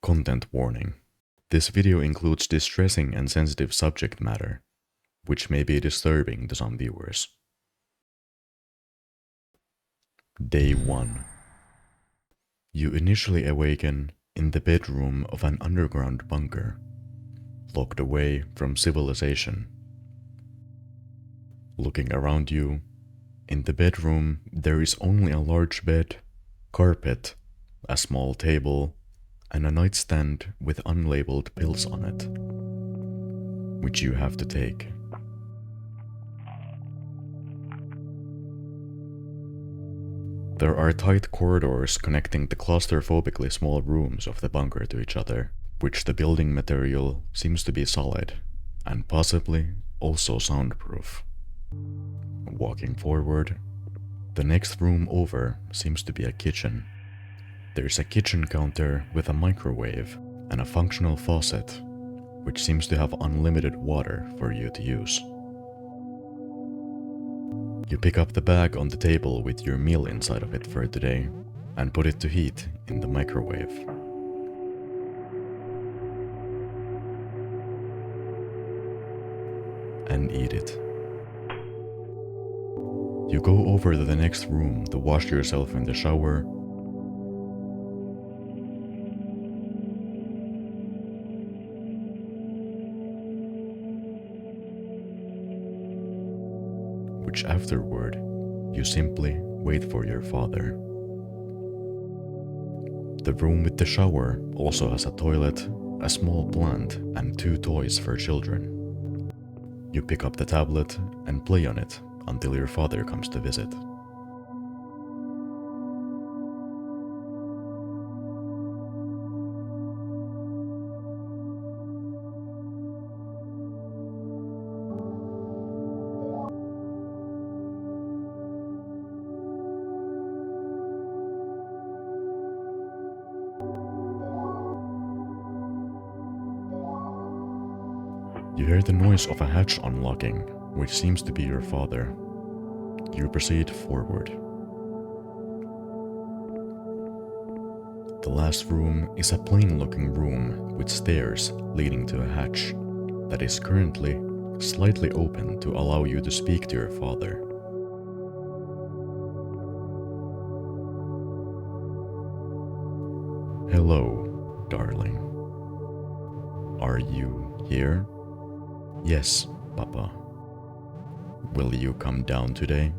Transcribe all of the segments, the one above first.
Content warning. This video includes distressing and sensitive subject matter, which may be disturbing to some viewers. Day 1. You initially awaken in the bedroom of an underground bunker, locked away from civilization. Looking around you, in the bedroom there is only a large bed, carpet, a small table, and a nightstand with unlabeled pills on it, which you have to take. There are tight corridors connecting the claustrophobically small rooms of the bunker to each other, which the building material seems to be solid, and possibly also soundproof. Walking forward, the next room over seems to be a kitchen. There's a kitchen counter with a microwave and a functional faucet, which seems to have unlimited water for you to use. You pick up the bag on the table with your meal inside of it for today and put it to heat in the microwave. And eat it. You go over to the next room to wash yourself in the shower, which afterward, you simply wait for your father. The room with the shower also has a toilet, a small plant, and 2 toys for children. You pick up the tablet and play on it until your father comes to visit. You hear the noise of a hatch unlocking, which seems to be your father. You proceed forward. The last room is a plain-looking room with stairs leading to a hatch that is currently slightly open to allow you to speak to your father. Hello, darling. Are you here? Yes, Papa. Will you come down today?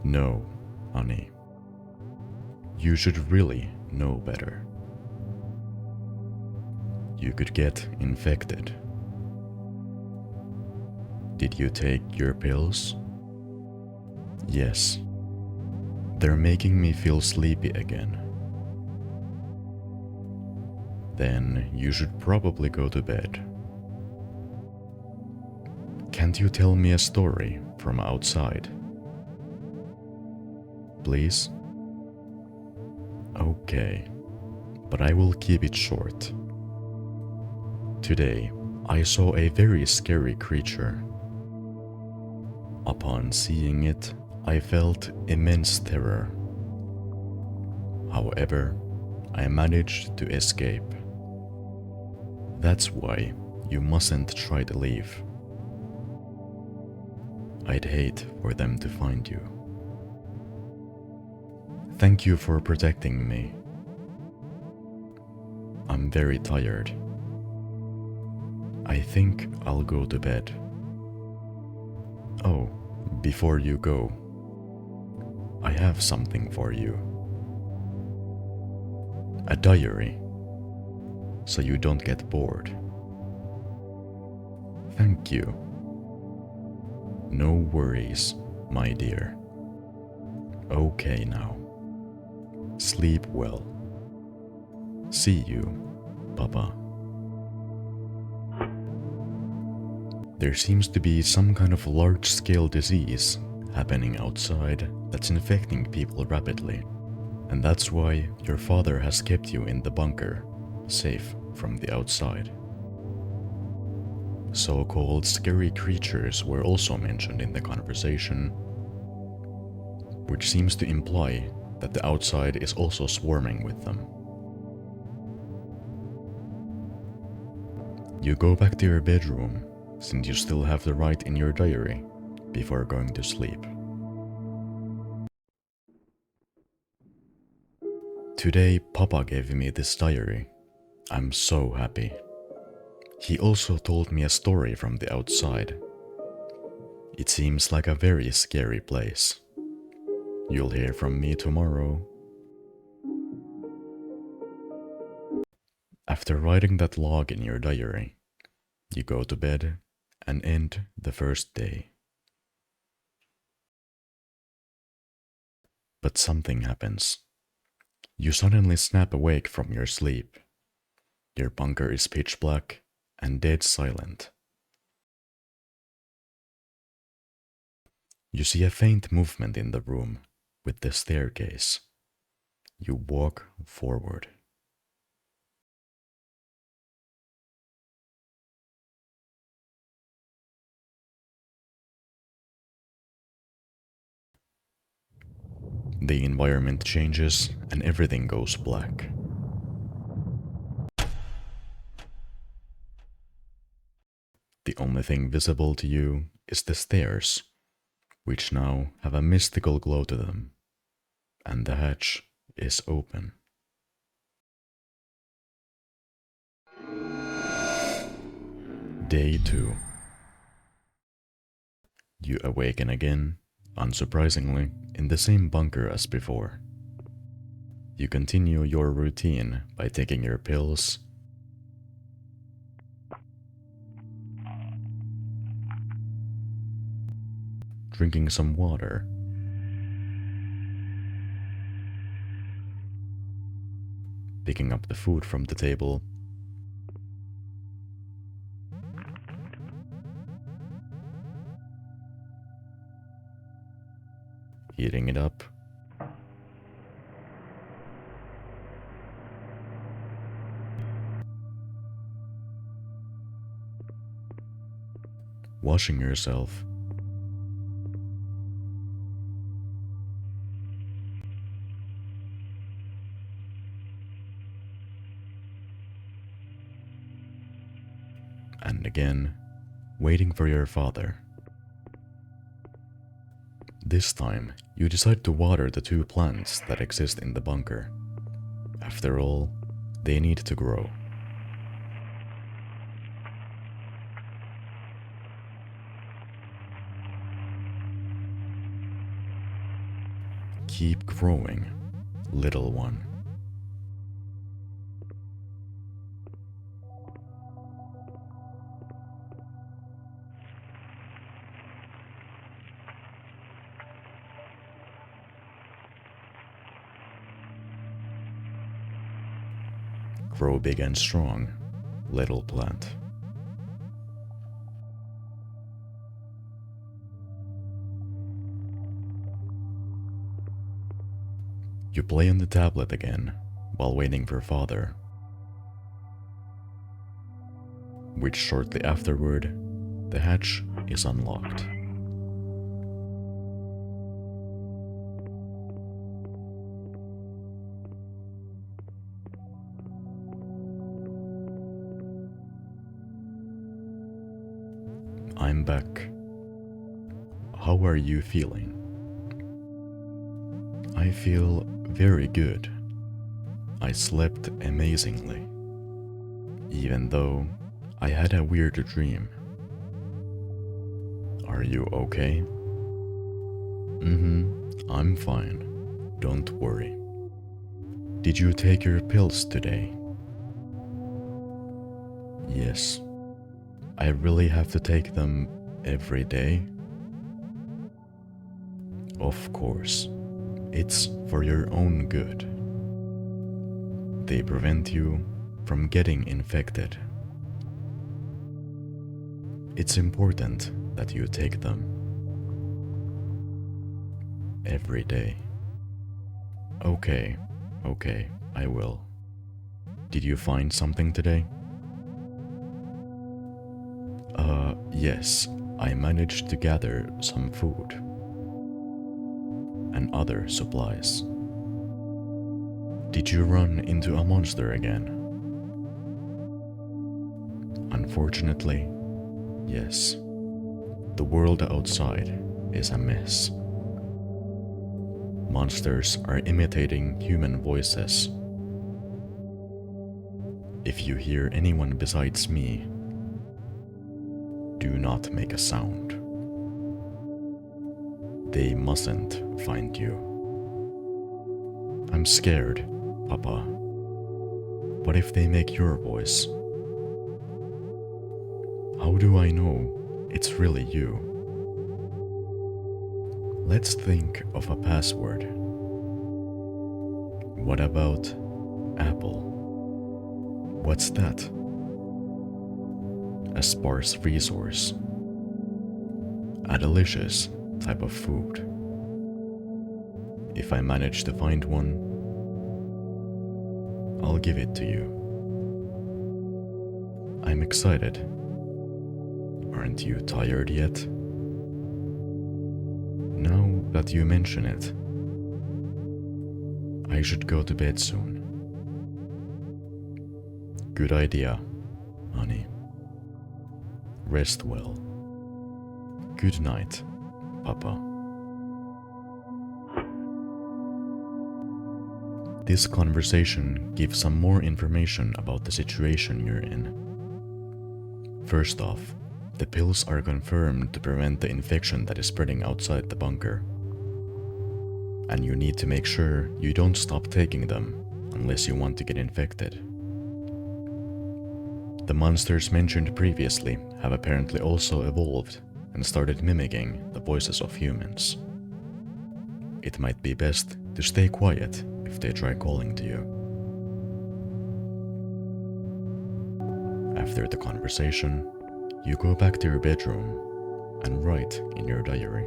No, honey. You should really know better. You could get infected. Did you take your pills? Yes. They're making me feel sleepy again. Then you should probably go to bed. Can't you tell me a story from outside? Please? Okay, but I will keep it short. Today, I saw a very scary creature. Upon seeing it, I felt immense terror. However, I managed to escape. That's why you mustn't try to leave. I'd hate for them to find you. Thank you for protecting me. I'm very tired. I think I'll go to bed. Oh, before you go, I have something for you. A diary, so you don't get bored. Thank you. No worries, my dear. Okay now. Sleep well. See you, Papa. There seems to be some kind of large-scale disease happening outside that's infecting people rapidly, and that's why your father has kept you in the bunker, safe from the outside. So-called scary creatures were also mentioned in the conversation, which seems to imply that the outside is also swarming with them. You go back to your bedroom, since you still have to write in your diary before going to sleep. Today, Papa gave me this diary. I'm so happy. He also told me a story from the outside. It seems like a very scary place. You'll hear from me tomorrow. After writing that log in your diary, you go to bed and end the first day. But something happens. You suddenly snap awake from your sleep. Your bunker is pitch black and dead silent. You see a faint movement in the room with the staircase. You walk forward. The environment changes and everything goes black. The only thing visible to you is the stairs, which now have a mystical glow to them, and the hatch is open. Day 2. You awaken again, unsurprisingly, in the same bunker as before. You continue your routine by taking your pills, drinking some water, picking up the food from the table, eating it up, washing yourself, and again, waiting for your father. This time, you decide to water the 2 plants that exist in the bunker. After all, they need to grow. Keep growing, little one. Grow big and strong, little plant. You play on the tablet again while waiting for father, which shortly afterward, the hatch is unlocked. I'm back. How are you feeling? I feel very good. I slept amazingly, even though I had a weird dream. Are you okay? I'm fine. Don't worry. Did you take your pills today? Yes. I really have to take them every day? Of course. It's for your own good. They prevent you from getting infected. It's important that you take them every day. Okay, I will. Did you find something today? Yes, I managed to gather some food and other supplies. Did you run into a monster again? Unfortunately, yes, the world outside is a mess. Monsters are imitating human voices. If you hear anyone besides me, do not make a sound. They mustn't find you. I'm scared, Papa. What if they make your voice? How do I know it's really you? Let's think of a password. What about Apple? What's that? A sparse resource. A delicious type of food. If I manage to find one, I'll give it to you. I'm excited. Aren't you tired yet? Now that you mention it, I should go to bed soon. Good idea, honey. Rest well. Good night, Papa. This conversation gives some more information about the situation you're in. First off, the pills are confirmed to prevent the infection that is spreading outside the bunker. And you need to make sure you don't stop taking them unless you want to get infected. The monsters mentioned previously have apparently also evolved and started mimicking the voices of humans. It might be best to stay quiet if they try calling to you. After the conversation, you go back to your bedroom and write in your diary.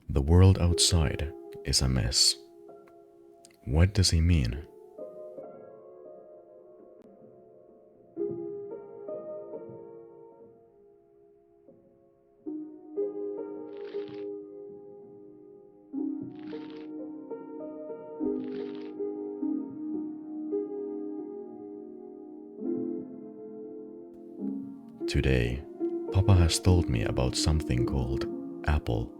The world outside is a mess. What does he mean? Today, Papa has told me about something called Apple.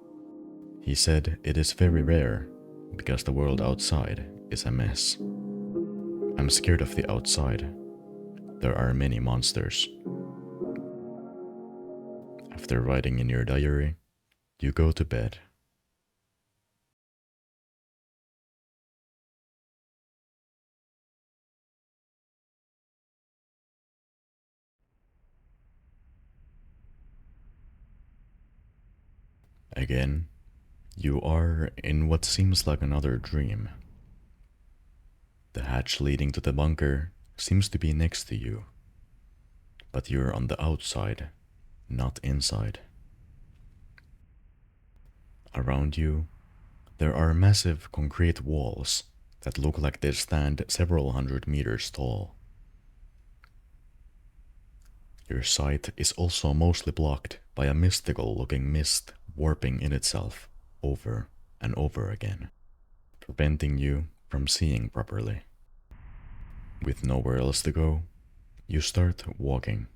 He said it is very rare because the world outside is a mess. I'm scared of the outside. There are many monsters. After writing in your diary, you go to bed. Again, you are in what seems like another dream. The hatch leading to the bunker seems to be next to you, but you're on the outside, not inside. Around you, there are massive concrete walls that look like they stand several hundred meters tall. Your sight is also mostly blocked by a mystical looking mist warping in itself over and over again, preventing you from seeing properly. With nowhere else to go, you start walking.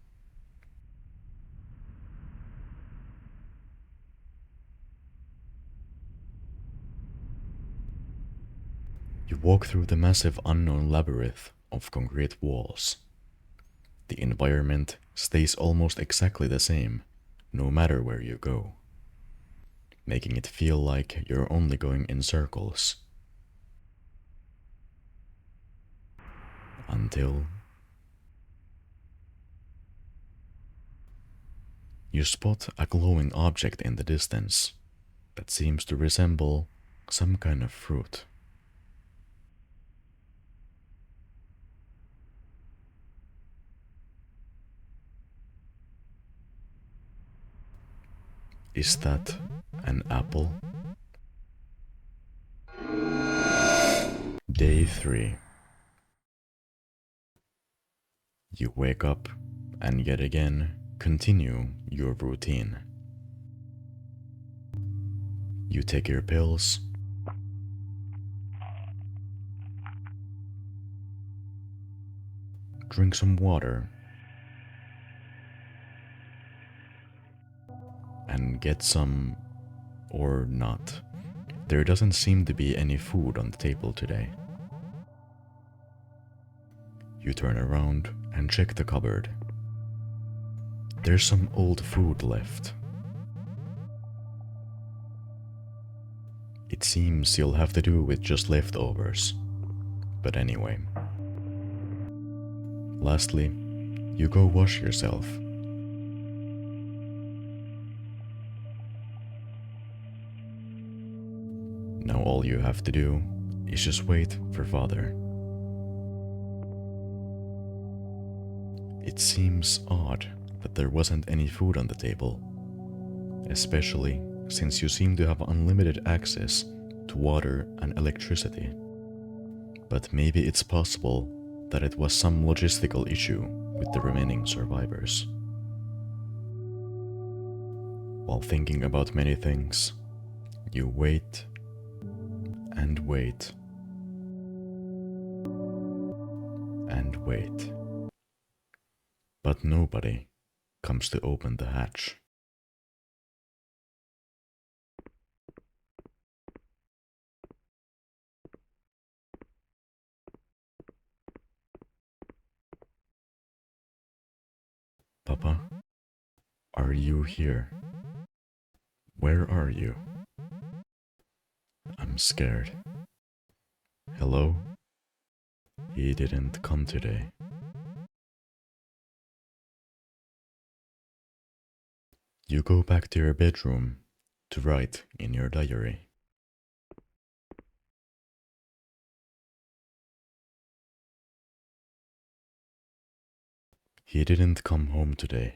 You walk through the massive unknown labyrinth of concrete walls. The environment stays almost exactly the same, no matter where you go, making it feel like you're only going in circles. Until you spot a glowing object in the distance that seems to resemble some kind of fruit. Is that an apple? Day 3. You wake up and yet again continue your routine. You take your pills, Drink some water. And get some, or not. There doesn't seem to be any food on the table today. You turn around and check the cupboard. There's some old food left. It seems you'll have to do with just leftovers. But anyway. Lastly, you go wash yourself. Now all you have to do is just wait for Father. It seems odd that there wasn't any food on the table, especially since you seem to have unlimited access to water and electricity. But maybe it's possible that it was some logistical issue with the remaining survivors. While thinking about many things, you wait and wait and wait. But nobody comes to open the hatch. Papa, are you here? Where are you? I'm scared. Hello? He didn't come today. You go back to your bedroom to write in your diary. He didn't come home today.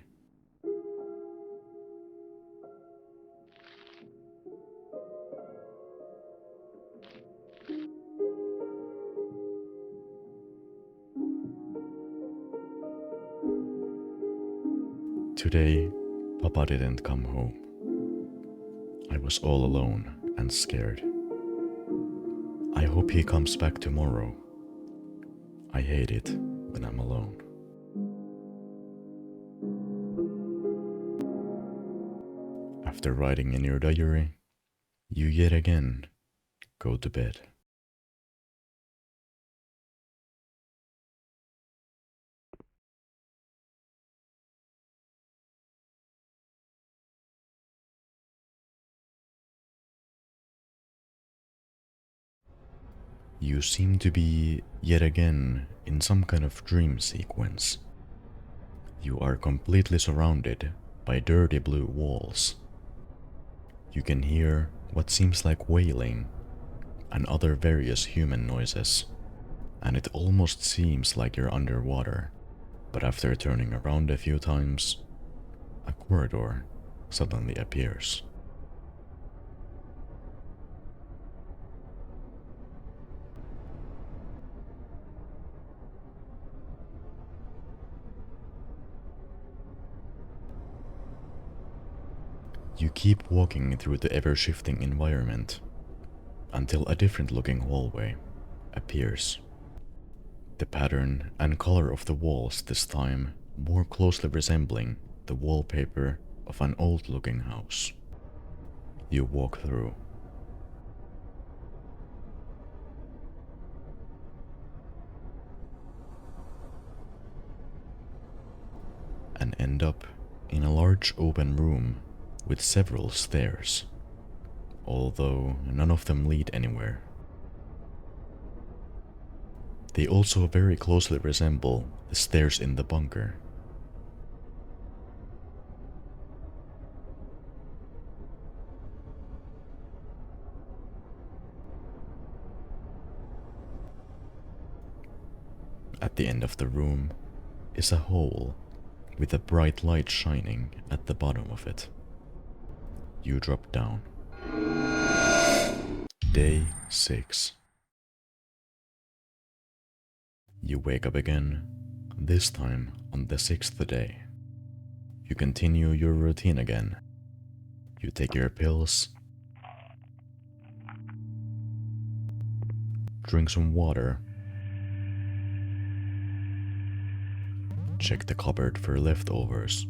Today, Papa didn't come home. I was all alone and scared. I hope he comes back tomorrow. I hate it when I'm alone. After writing in your diary, you yet again go to bed. You seem to be yet again in some kind of dream sequence. You are completely surrounded by dirty blue walls. You can hear what seems like wailing and other various human noises, and it almost seems like you're underwater, but after turning around a few times, a corridor suddenly appears. You keep walking through the ever-shifting environment until a different looking hallway appears. The pattern and color of the walls this time more closely resembling the wallpaper of an old-looking house. You walk through. And end up in a large open room with several stairs, although none of them lead anywhere. They also very closely resemble the stairs in the bunker. At the end of the room is a hole with a bright light shining at the bottom of it. You drop down. Day 6. You wake up again, this time on the 6th day. You continue your routine again. You take your pills, drink some water, check the cupboard for leftovers.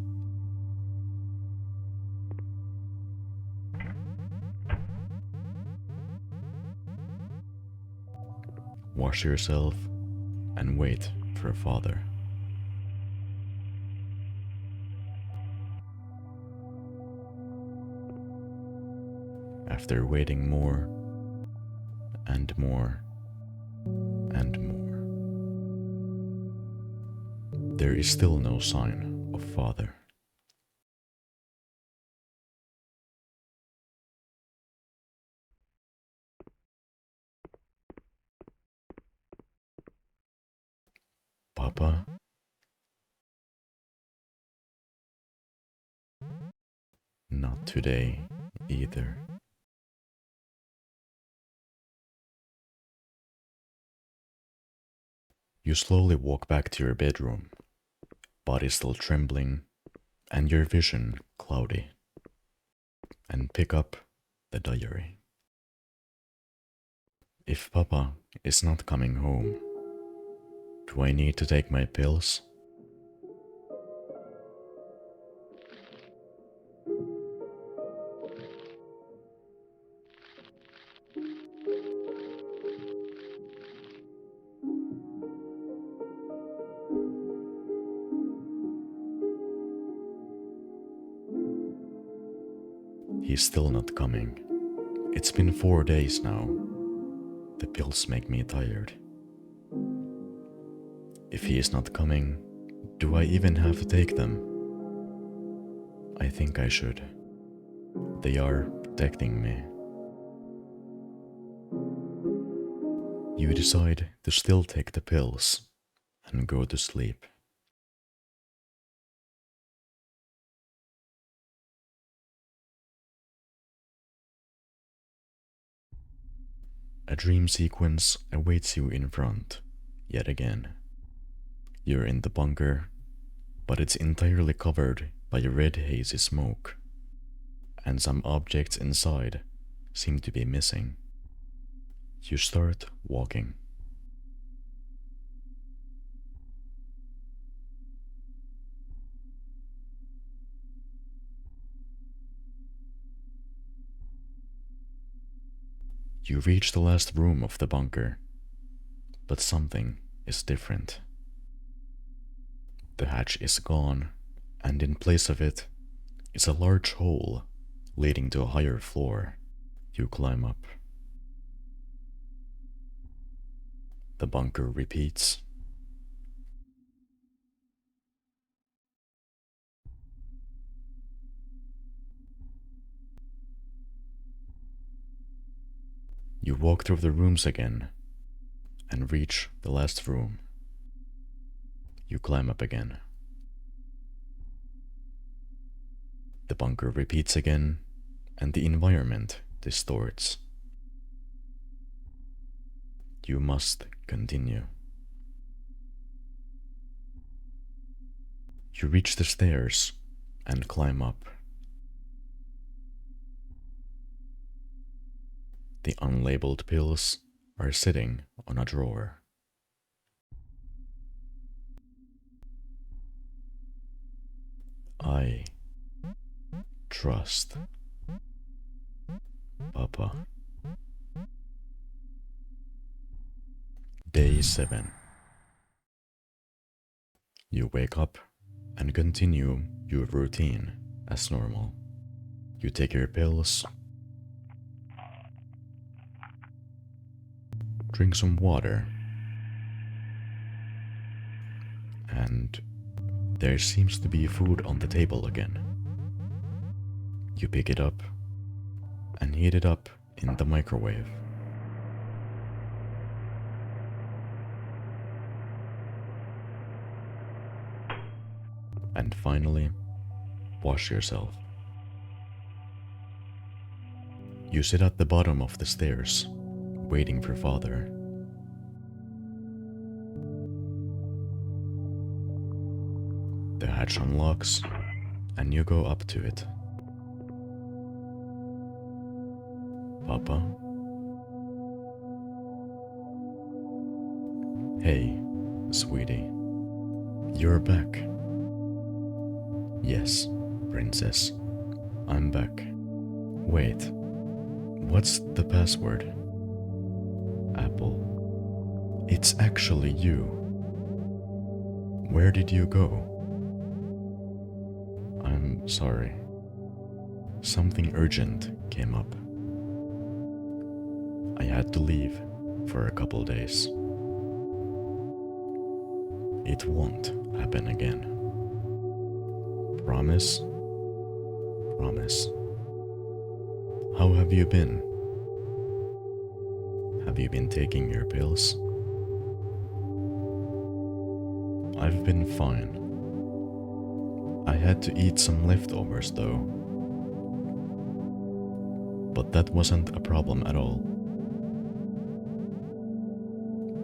Wash yourself and wait for father. After waiting more and more and more, there is still no sign of father. Papa? Not today either. You slowly walk back to your bedroom, body still trembling, and your vision cloudy, and pick up the diary. If Papa is not coming home, do I need to take my pills? He's still not coming. It's been 4 days now. The pills make me tired. If he is not coming, do I even have to take them? I think I should. They are protecting me. You decide to still take the pills and go to sleep. A dream sequence awaits you in front, yet again. You're in the bunker, but it's entirely covered by a red hazy smoke, and some objects inside seem to be missing. You start walking. You reach the last room of the bunker, but something is different. The hatch is gone, and in place of it is a large hole leading to a higher floor. You climb up. The bunker repeats. You walk through the rooms again and reach the last room. You climb up again. The bunker repeats again, and the environment distorts. You must continue. You reach the stairs and climb up. The unlabeled pills are sitting on a drawer. I trust Papa. Day 7. You wake up and continue your routine as normal. You take your pills, drink some water, and there seems to be food on the table again. You pick it up and heat it up in the microwave. And finally, wash yourself. You sit at the bottom of the stairs, waiting for father. The hatch unlocks, and you go up to it. Papa? Hey, sweetie. You're back. Yes, princess. I'm back. Wait, what's the password? Apple. It's actually you. Where did you go? I'm sorry. Something urgent came up. I had to leave for a couple days. It won't happen again. Promise? Promise. How have you been? Have you been taking your pills? I've been fine. I had to eat some leftovers though. But that wasn't a problem at all.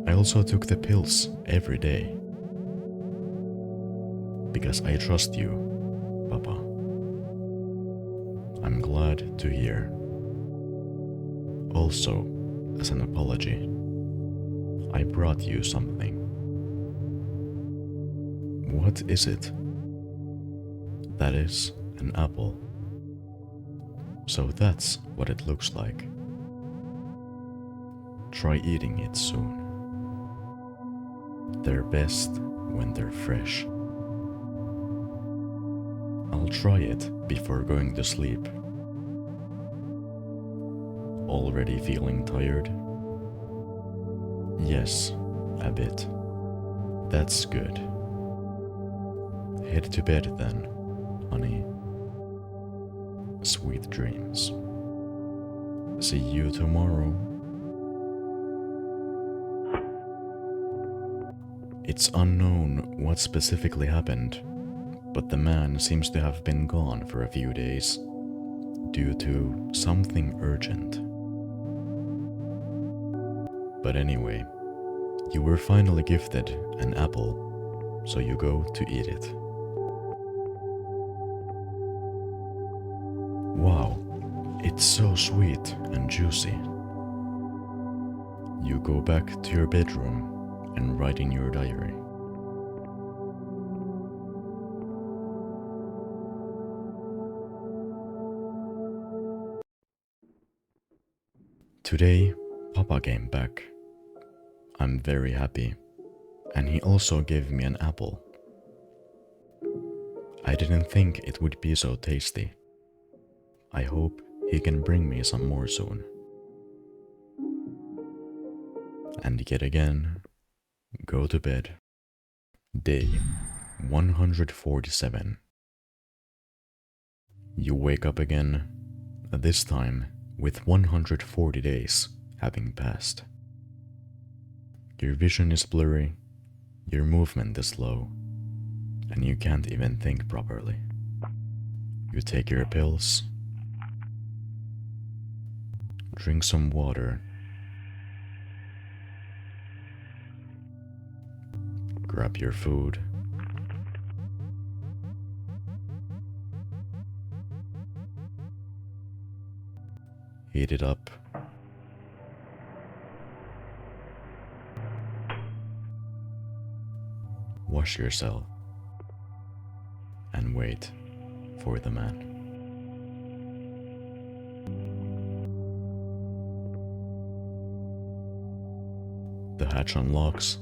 I also took the pills every day. Because I trust you, Papa. I'm glad to hear. Also, as an apology, I brought you something. What is it? That is an apple. So that's what it looks like. Try eating it soon. They're best when they're fresh. I'll try it before going to sleep. Already feeling tired? Yes, a bit. That's good. Head to bed then, honey. Sweet dreams. See you tomorrow. It's unknown what specifically happened, but the man seems to have been gone for a few days due to something urgent. But anyway, you were finally gifted an apple, so you go to eat it. Wow, it's so sweet and juicy. You go back to your bedroom and write in your diary. Today, Papa came back. I'm very happy, and he also gave me an apple. I didn't think it would be so tasty. I hope he can bring me some more soon. And yet again, go to bed. Day 147. You wake up again, this time with 140 days having passed. Your vision is blurry, your movement is slow, and you can't even think properly. You take your pills, drink some water, grab your food, heat it up, wash yourself, and wait for the man. The hatch unlocks,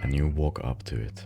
and you walk up to it.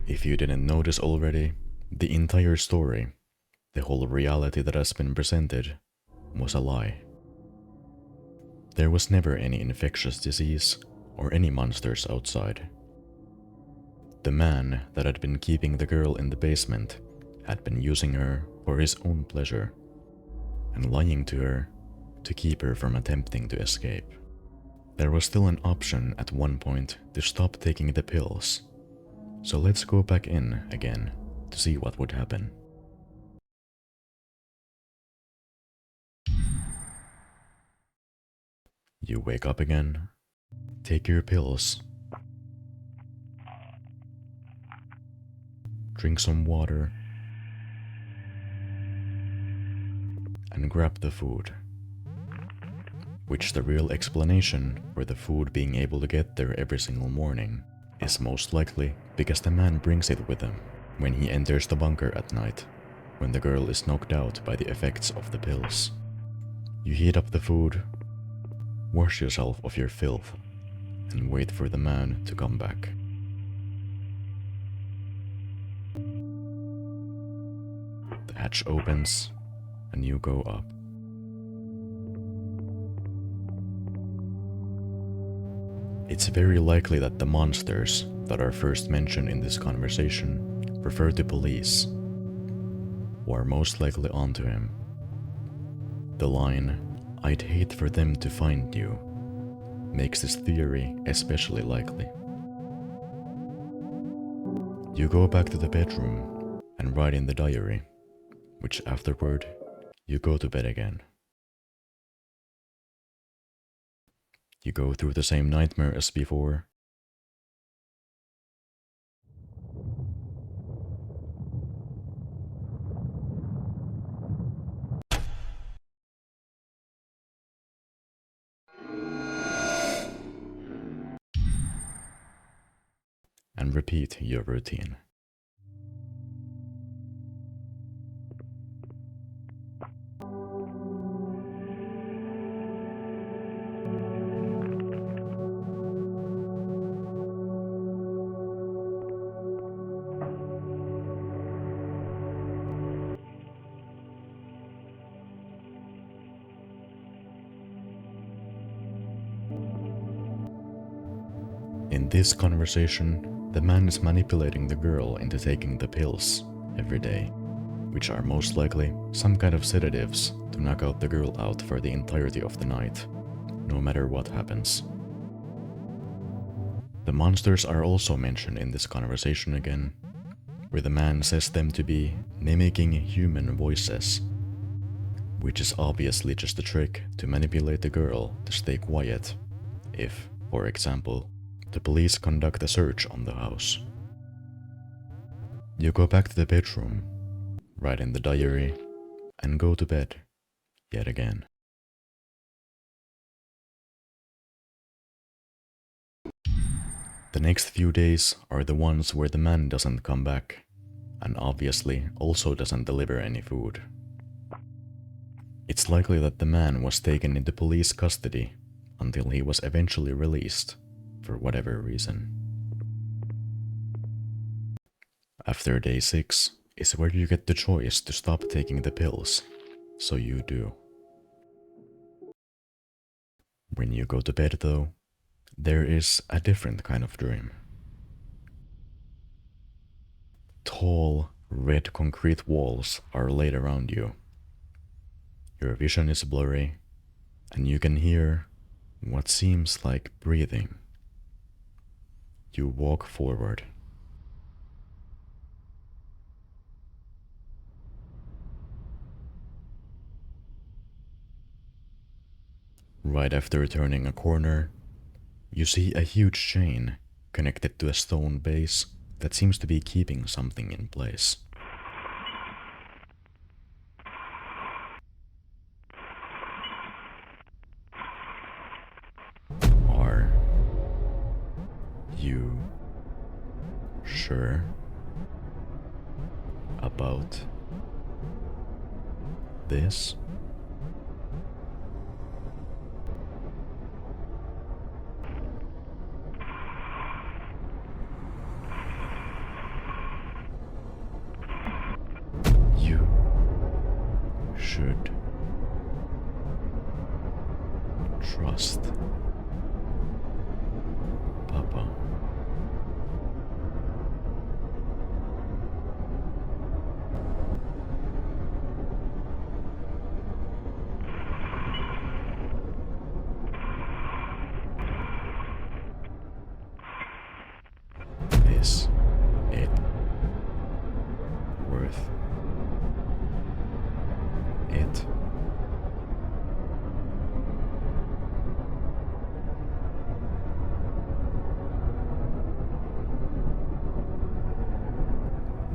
If you didn't notice already, the entire story, the whole reality that has been presented, was a lie. There was never any infectious disease or any monsters outside. The man that had been keeping the girl in the basement had been using her for his own pleasure and lying to her to keep her from attempting to escape. There was still an option at one point to stop taking the pills, So let's go back in again to see what would happen. You wake up again, take your pills, drink some water, and grab the food. Which the real explanation for the food being able to get there every single morning is most likely because the man brings it with him when he enters the bunker at night, when the girl is knocked out by the effects of the pills. You heat up the food, wash yourself of your filth, and wait for the man to come back. The hatch opens, and you go up. It's very likely that the monsters that are first mentioned in this conversation refer to police, who are most likely onto him. The line, "I'd hate for them to find you," makes this theory especially likely. You go back to the bedroom and write in the diary, which afterward, you go to bed again. You go through the same nightmare as before. And repeat your routine. In this conversation, the man is manipulating the girl into taking the pills every day, which are most likely some kind of sedatives to knock out the girl out for the entirety of the night, no matter what happens. The monsters are also mentioned in this conversation again, where the man says them to be mimicking human voices, which is obviously just a trick to manipulate the girl to stay quiet if, for example, the police conduct a search on the house. You go back to the bedroom, write in the diary, and go to bed yet again. The next few days are the ones where the man doesn't come back, and obviously also doesn't deliver any food. It's likely that the man was taken into police custody until he was eventually released, for whatever reason. After day 6 is where you get the choice to stop taking the pills, so you do. When you go to bed though, there is a different kind of dream. Tall, red concrete walls are laid around you. Your vision is blurry, and you can hear what seems like breathing. You walk forward. Right after turning a corner, you see a huge chain connected to a stone base that seems to be keeping something in place. Are you sure about this? You should trust Papa. This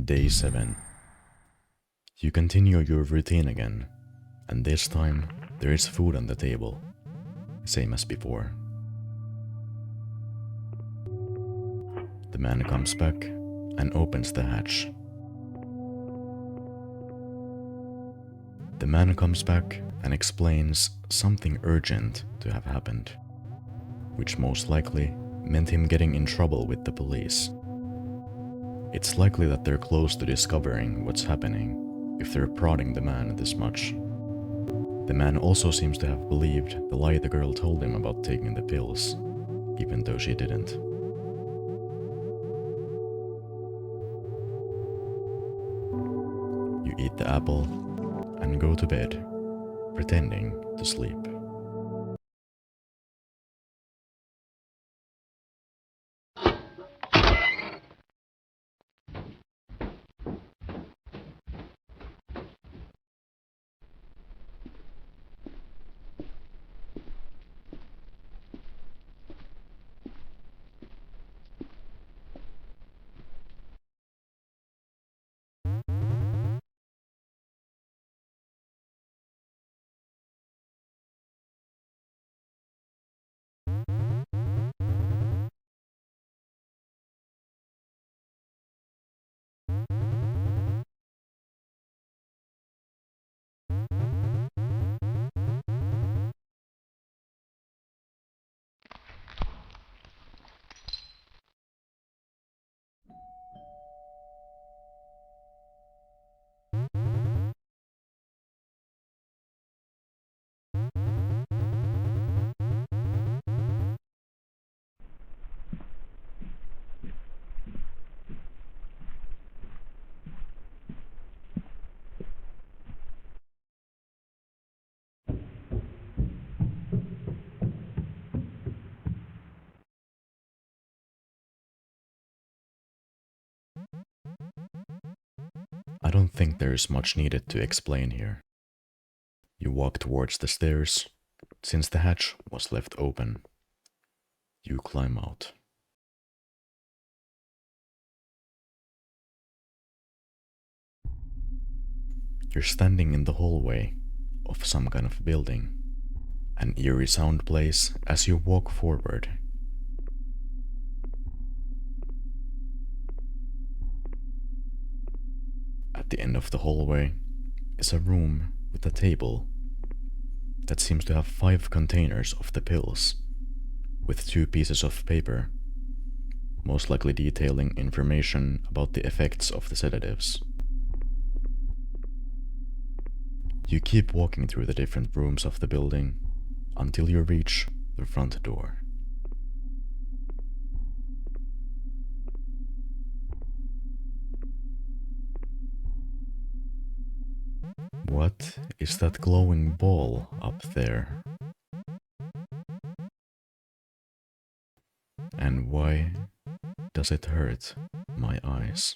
Day 7. You continue your routine again, and this time there is food on the table, same as before. The man comes back and opens the hatch. The man comes back and explains something urgent to have happened, which most likely meant him getting in trouble with the police. It's likely that they're close to discovering what's happening if they're prodding the man this much. The man also seems to have believed the lie the girl told him about taking the pills, even though she didn't. You eat the apple and go to bed, pretending to sleep. I don't think there's much needed to explain here. You walk towards the stairs, since the hatch was left open. You climb out. You're standing in the hallway of some kind of building. An eerie sound plays as you walk forward. At the end of the hallway is a room with a table that seems to have 5 containers of the pills, with 2 pieces of paper, most likely detailing information about the effects of the sedatives. You keep walking through the different rooms of the building until you reach the front door. What is that glowing ball up there? And why does it hurt my eyes?